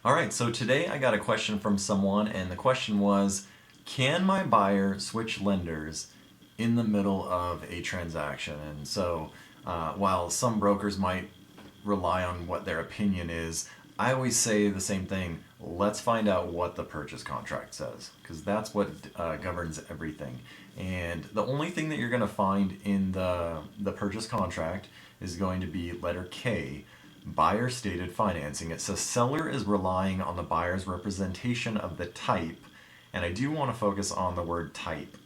All right, so today I got a question from someone, and the question was, can my buyer switch lenders in the middle of a transaction? And so, while some brokers might rely on what their opinion is, I always say the same thing. Let's find out what the purchase contract says, because that's what governs everything. And the only thing that you're going to find in the purchase contract is going to be letter K, buyer stated financing. It says seller is relying on the buyer's representation of the type, and I do want to focus on the word type.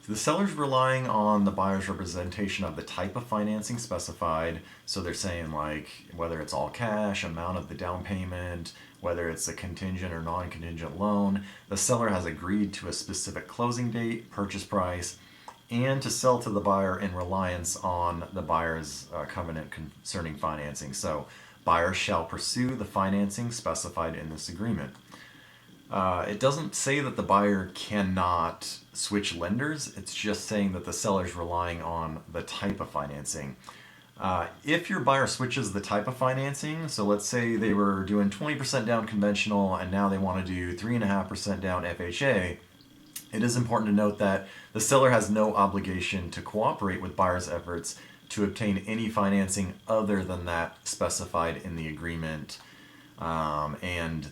The seller's relying on the buyer's representation of the type of financing specified. So they're saying, like, whether it's all cash, amount of the down payment, whether it's a contingent or non-contingent loan. The seller has agreed to a specific closing date, purchase price, and to sell to the buyer in reliance on the buyer's covenant concerning financing. So buyer shall pursue the financing specified in this agreement. It doesn't say that the buyer cannot switch lenders. It's just saying that the seller's relying on the type of financing. If your buyer switches the type of financing, so let's say they were doing 20% down conventional and now they want to do 3.5% down FHA, it is important to note that the seller has no obligation to cooperate with buyer's efforts to obtain any financing other than that specified in the agreement, and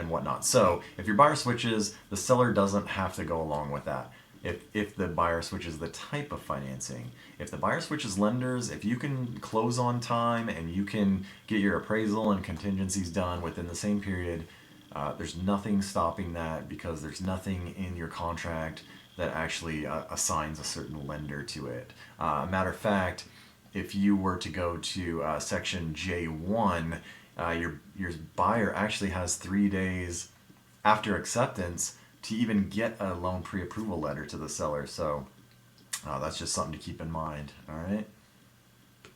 whatnot. So if your buyer switches, the seller doesn't have to go along with that. If the buyer switches the type of financing, if the buyer switches lenders, if you can close on time and you can get your appraisal and contingencies done within the same period, there's nothing stopping that, because there's nothing in your contract that actually assigns a certain lender to it. Matter of fact, if you were to go to section J1, your buyer actually has 3 days after acceptance to even get a loan pre-approval letter to the seller. So that's just something to keep in mind. All right.